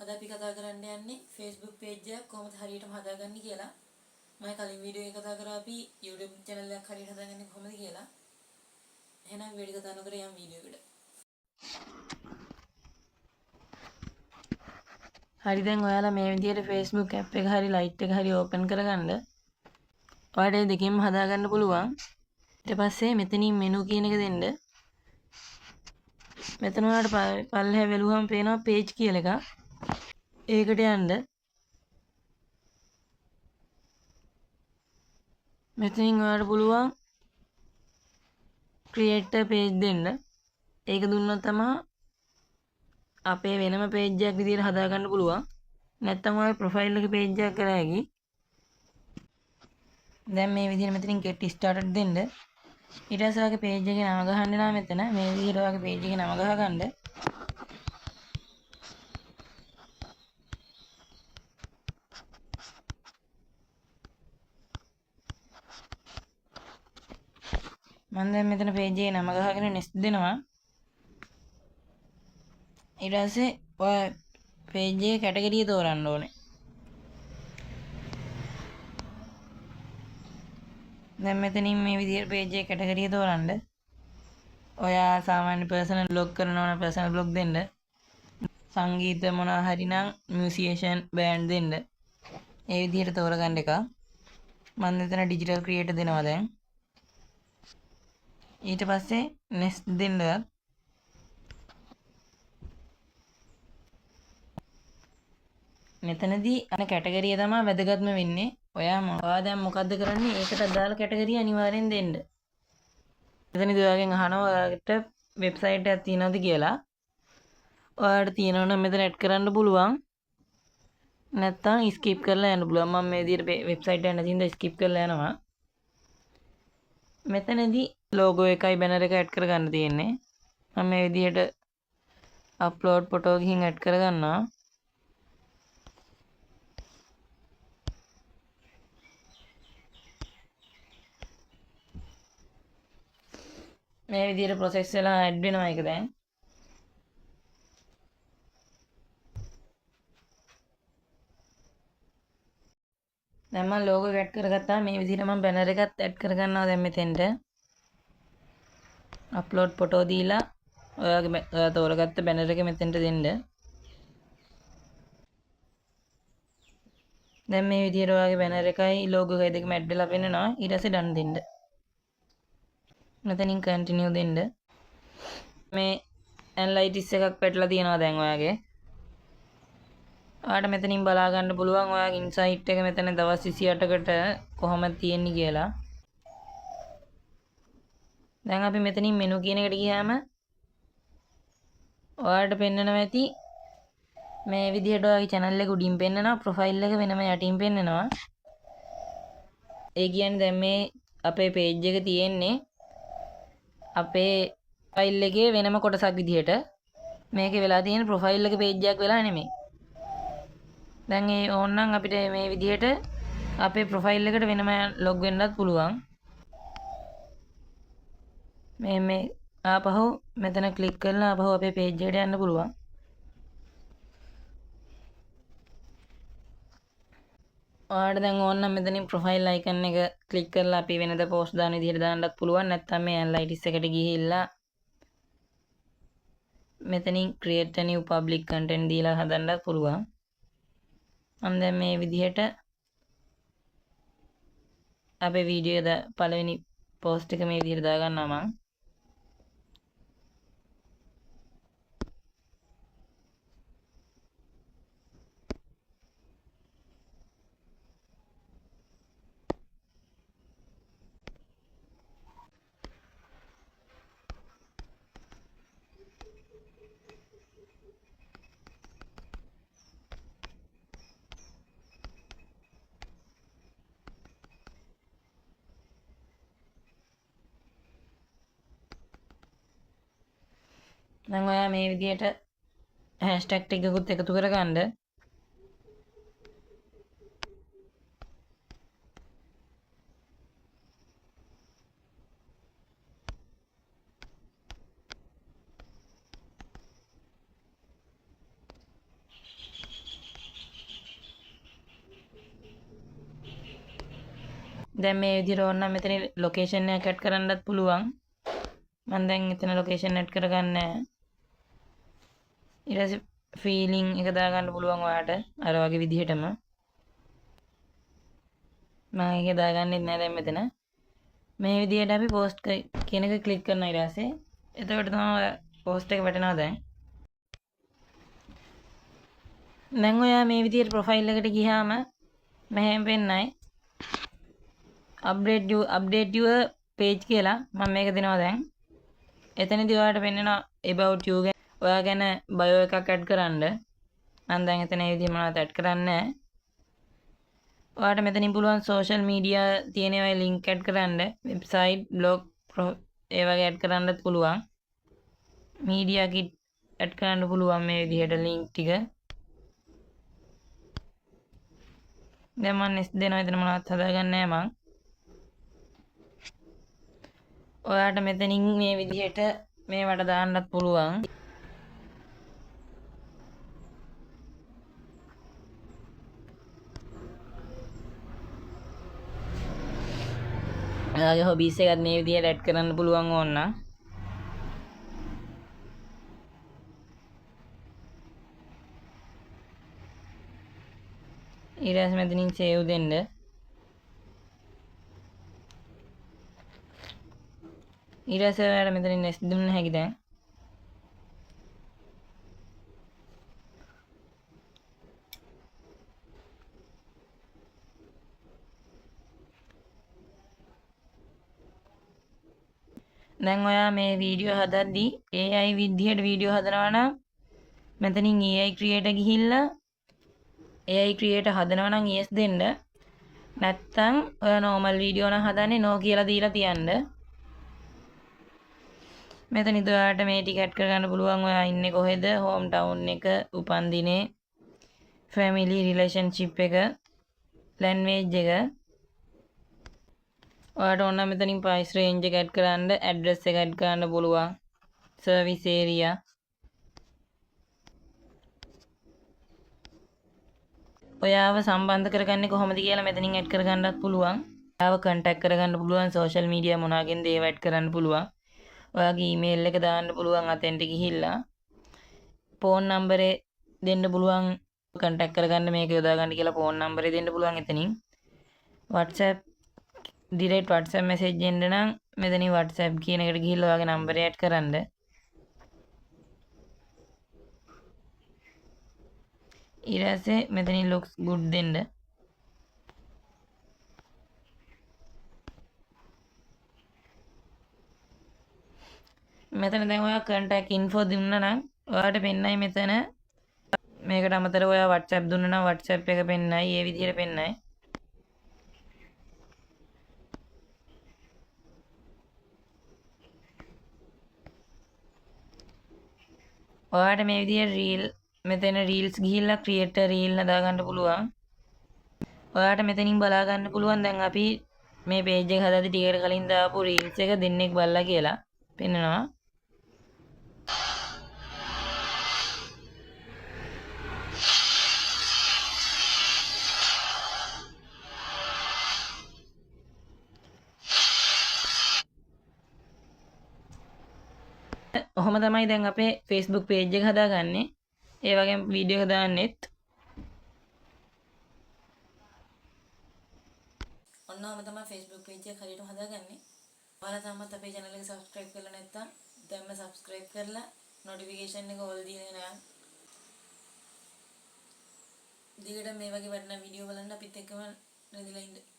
අද අපි කතා කරන්න යන්නේ Facebook page එකක් කොහොමද හරියටම හදාගන්නේ කියලා. මම කලින් වීඩියෝ එකේ කතා කරා අපි YouTube channel එකක් හරියට හදාගන්නේ කොහොමද කියලා. එහෙනම් වීඩියෝ කතා නොකර යමු වීඩියෝ එකට. හරි දැන් ඔයාලා මේ විදිහට Facebook app එක හරි light එක හරි open කරගන්න. ඔයාලට මේ දෙකෙන්ම හදාගන්න පුළුවන්. ඊට පස්සේ මෙතනින් menu කියන එක දෙන්න. මෙතන ඔයාලට පල්ලෙහා බැලුවම පේනවා page කියලා එකක්. ඒකට යන්න. මෙතනින් ඔයාලට පුළුවන් create a page දෙන්න. ඒක දුන්නොත් තමයි අපේ වෙනම page එකක් විදිහට හදාගන්න පුළුවන්. නැත්නම් ඔයාගේ profile එකේ page එකක් කරා හැකි. දැන් මේ විදිහට මෙතනින් get started දෙන්න. ඊට පස්සේ ඔයාගේ page එකේ නම ගහන්න නා මෙතන මේ විදිහට ඔයාගේ page එකේ නම ගහගන්න. මම දැන් මෙතන page එකේ නම ගහගෙන next දෙනවා. ඊට පස්සේ ඔය page එකේ category තෝරන්න ඕනේ. දැන් මෙතනින් මේ විදිහට page එකේ category තෝරන්න. ඔයා සාමාන්‍ය personal blog කරනවා නම් personal blog දෙන්න. සංගීත මොනවා හරි නම් musician band දෙන්න. ඒ විදිහට තෝරගන්න එක. මම මෙතන digital creator දෙනවා දැන්. ඊට පස්සේ next දෙන්න. මෙතනදී අන කැටගරිය තමයි වැදගත්ම වෙන්නේ. ඔයා දැන් මොකද්ද කරන්නේ? ඒකට අදාළ කැටගරිය අනිවාර්යෙන් දෙන්න. මෙතනදී ඔයාගෙන් අහනවා ඔයාලට වෙබ්සයිට් එකක් තියෙනවද කියලා. ඔයාලට තියෙනවා නම් මෙතන ඇඩ් කරන්න පුළුවන්. නැත්තම් ස්කිප් කරලා යන්න පුළුවන්. මම මේ විදිහට වෙබ්සයිට් එක නැතිනම් ස්කිප් කරලා යනවා. මෙතනදී logo එකයි banner එක ඇඩ් කරගන්න තියෙන්නේ. මම මේ විදිහට upload photo ගිහින් ඇඩ් කරගන්නවා. මේ විදිහට process වෙලා ඇඩ් වෙනවා ඒක දැන්. දැන් මම logo එක ඇඩ් කරගත්තා. මේ විදිහට මම banner එකත් ඇඩ් කරගන්නවා දැන් මෙතෙන්ට. upload photo දීලා ඔයා තෝරගත්ත banner එක මෙතෙන්ට දෙන්න. දැන් මේ විදිහට ඔයාගේ banner එකයි logo එකයි දෙකම ඇඩ් වෙලා පෙන්නනවා. ඊට පස්සේ done දෙන්න. මෙතනින් continue දෙන්න. මේ analytics එකක් පැටලා තියෙනවා දැන් ඔයාගේ. ඔයාලට මෙතනින් බලා ගන්න පුළුවන් ඔයාගේ ඉන්සයිට් එක මෙතන දවස් 28කට කොහොමද තියෙන්නේ කියලා. දැන් අපි මෙතනින් මෙනු කියන එකට ගියාම ඔයාලට පෙන්නනවා ඇති මේ විදිහට ඔයාගේ channel එක උඩින් පෙන්නනවා, profile එක වෙනම යටින් පෙන්නනවා. ඒ කියන්නේ දැන් මේ අපේ page එක තියෙන්නේ අපේ file එකේ වෙනම කොටසක් විදිහට. මේකේ වෙලා තියෙන profile එක page එකක් වෙලා නෙමෙයි. දැන් ඒ ඕනනම් අපිට මේ විදිහට අපේ profile එකට වෙනම log වෙන්නත් පුළුවන්. මේ ආපහු මෙතන ක්ලික් කරලා ආපහු අපේ page එකට යන්න පුළුවන්. ඔයාලට දැන් ඕනනම් මෙතනින් profile icon එක ක්ලික් කරලා අපි වෙනද post දාන විදිහට දාන්නත් පුළුවන්. නැත්නම් මේ analytics එකට ගිහිල්ලා මෙතනින් create a new public content දීලා හදන්නත් පුළුවන්. මම දැන් මේ විදිහට අපේ වීඩියෝ එක පළවෙනි post එක මේ විදිහට දාගන්නවා මම. දැන් ඔයා මේ විදිහට hashtag ටිකකුත් එකතු කරගන්න. දැන් මේ විදිහට ඕනනම් මෙතන ලොකේෂන් එක ඇඩ් කරන්නත් පුළුවන්. මම දැන් එතන ලොකේෂන් ඇඩ් කරගන්නේ නැහැ. ඊට පස්සේ ෆීලිං එක දාගන්න පුළුවන් ඔයාට අර වගේ විදිහටම. මම ඒක දාගන්නෙත් නැහැ දැන් මෙතන. මේ විදිහට අපි පෝස්ට් කියන එක ක්ලික් කරනවා ඊට පස්සේ. එතකොට තමයි පෝස්ට් එක වැටෙනවා දැන්. දැන් ඔයා මේ විදිහට ප්‍රොෆයිල් එකට ගියාම මෙහෙම වෙන්නයි. update your page කියලා මම මේක දෙනවා දැන්. එතනදී ඔයාලට පෙන්නනවා about you ගැන. ඔයා ගැන bio එකක් ඇඩ් කරන්න. මම දැන් එතන මේ විදිහට මොනවද ඇඩ් කරන්නේ නැහැ. ඔයාලට මෙතනින් පුළුවන් social media තියෙන ඒවා link ඇඩ් කරන්න. website, blog, ඒ වගේ ඇඩ් කරන්නත් පුළුවන්. media kit ඇඩ් කරන්න පුළුවන් මේ විදිහට link ටික. දැන් මම next දෙනවා එතන මොනවත් හදාගන්නේ නැහැ මම. ඔයාට මෙතනින් මේ විදිහට මේවට දාන්නත් පුළුවන්. ඔයාගේ hobbies එකත් මේ විදිහට ඇඩ් කරන්න පුළුවන් ඕන නම්. ඊට පස්සේ මෙතනින් save දෙන්න. ඊට පස්සේ ඔයාලා මෙතනින් next දුන්න හැකි දැන්. දැන් ඔයා මේ වීඩියෝ හදද්දී AI විදිහට වීඩියෝ හදනවා නම් මෙතනින් AI creator ගිහිල්ලා AI creator හදනවා නම් yes දෙන්න. නැත්තම් ඔයා normal වීඩියෝ නම් හදන්නේ no කියලා දීලා තියන්න. මෙතන ඔයාලට මේ ටික ඇඩ් කරගන්න පුළුවන්. ඔයා ඉන්නේ කොහෙද? home town එක, උපන්දිනේ, family relationship එක, language එක. ඔයාලට ඕන නම් මෙතනින් price range එක ඇඩ් කරන්න, address එක ඇඩ් කරන්න පුළුවන්. service area. ඔයාව සම්බන්ධ කරගන්නේ කොහොමද කියලා මෙතනින් ඇඩ් කරගන්නත් පුළුවන්. ඔයාව contact කරගන්න පුළුවන් social media මොනවාගෙන්ද ඒව ඇඩ් කරන්න පුළුවන්. ඔයාගේ email එක දාන්න පුළුවන් අතෙන්ට ගිහිල්ලා. phone number දෙන්න පුළුවන් contact කරගන්න මේක යොදා ගන්න කියලා phone number දෙන්න පුළුවන් එතනින්. WhatsApp direct WhatsApp message එන්න නම් මෙතනින් WhatsApp කියන එකට ගිහිල්ලා ඔයාගේ number ඇඩ් කරන්න. ඊට පස්සේ මෙතනින් looks good දෙන්න. මෙතන දැන් ඔයා contact info දුන්නා නම් ඔයාට පෙන්නයි මෙතන මේකට අමතරව ඔයා WhatsApp දුන්නා නම් WhatsApp එක පෙන්නයි. ඒ විදිහට පෙන්නයි. ඔයාට මේ විදිහට reel මෙතන reels ගිහිල්ලා create a reel හදාගන්න පුළුවන්. ඔයාට මෙතනින් බලා ගන්න පුළුවන් දැන් අපි මේ page එක හදද්දි ටිකකට කලින් දාපු reels එක දෙන්නෙක් බලලා කියලා පෙන්නනවා. ඔහොම තමයි දැන් අපේ Facebook page එක හදාගන්නේ. ඒ වගේම වීඩියෝ එක දාන්නෙත්. ඔන්නෝම තමයි Facebook page එක හරියටම හදාගන්නේ. ඔයාලා තාමත් අපේ channel එක subscribe කරලා නැත්නම් දැන්ම subscribe කරලා notification එක all දීලා නෑ. දිගට මේ වගේ වටිනා වීඩියෝ බලන්න අපිත් එක්කම රැඳිලා ඉන්න.